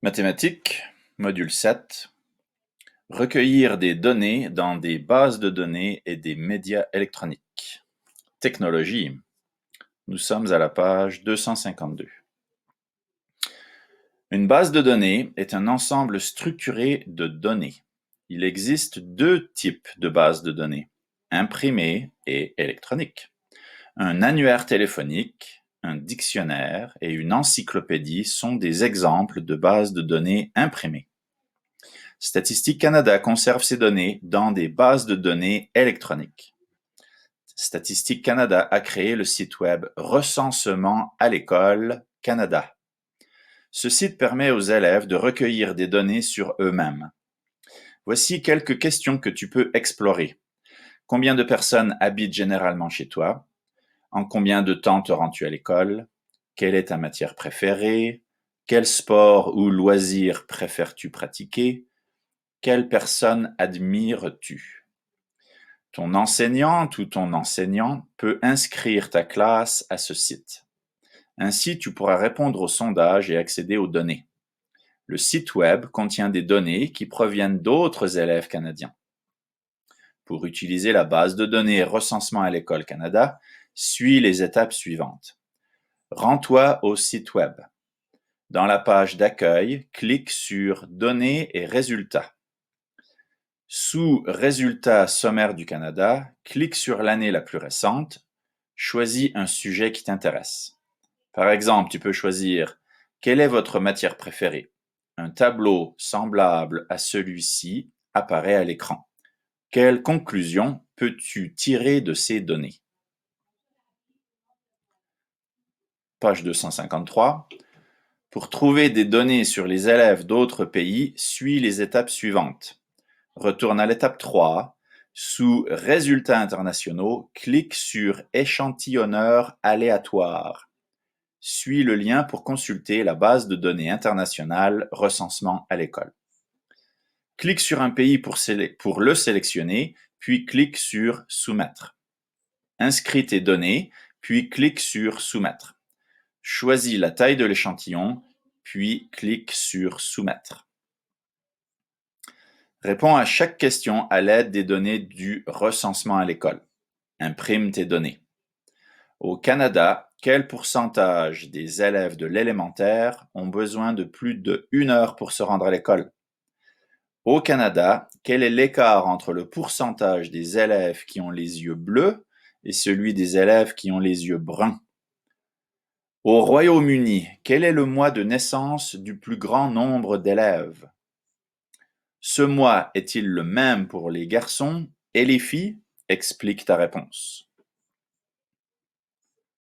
Mathématiques, module 7. Recueillir des données dans des bases de données et des médias électroniques. Technologie. Nous sommes à la page 252. Une base de données est un ensemble structuré de données. Il existe deux types de bases de données, imprimées et électroniques. Un annuaire téléphonique, un dictionnaire et une encyclopédie sont des exemples de bases de données imprimées. Statistique Canada conserve ces données dans des bases de données électroniques. Statistique Canada a créé le site web Recensement à l'école Canada. Ce site permet aux élèves de recueillir des données sur eux-mêmes. Voici quelques questions que tu peux explorer. Combien de personnes habitent généralement chez toi? En combien de temps te rends-tu à l'école? Quelle est ta matière préférée? Quel sport ou loisir préfères-tu pratiquer? Quelle personne admires-tu? Ton enseignante ou ton enseignant peut inscrire ta classe à ce site. Ainsi, tu pourras répondre au sondage et accéder aux données. Le site web contient des données qui proviennent d'autres élèves canadiens. Pour utiliser la base de données Recensement à l'école Canada, suis les étapes suivantes. Rends-toi au site web. Dans la page d'accueil, clique sur Données et résultats. Sous Résultats sommaires du Canada, clique sur l'année la plus récente, choisis un sujet qui t'intéresse. Par exemple, tu peux choisir « Quelle est votre matière préférée ?» Un tableau semblable à celui-ci apparaît à l'écran. Quelle conclusion peux-tu tirer de ces données? Page 253. Pour trouver des données sur les élèves d'autres pays, suis les étapes suivantes. Retourne à l'étape 3. Sous Résultats internationaux, clique sur Échantillonneur aléatoire. Suis le lien pour consulter la base de données internationale Recensement à l'école. Clique sur un pays pour le sélectionner, puis clique sur Soumettre. Inscris tes données, puis clique sur Soumettre. Choisis la taille de l'échantillon, puis clique sur Soumettre. Réponds à chaque question à l'aide des données du recensement à l'école. Imprime tes données. Au Canada, quel pourcentage des élèves de l'élémentaire ont besoin de plus d'1 heure pour se rendre à l'école? Au Canada, quel est l'écart entre le pourcentage des élèves qui ont les yeux bleus et celui des élèves qui ont les yeux bruns? Au Royaume-Uni, quel est le mois de naissance du plus grand nombre d'élèves? Ce mois est-il le même pour les garçons et les filles? Explique ta réponse.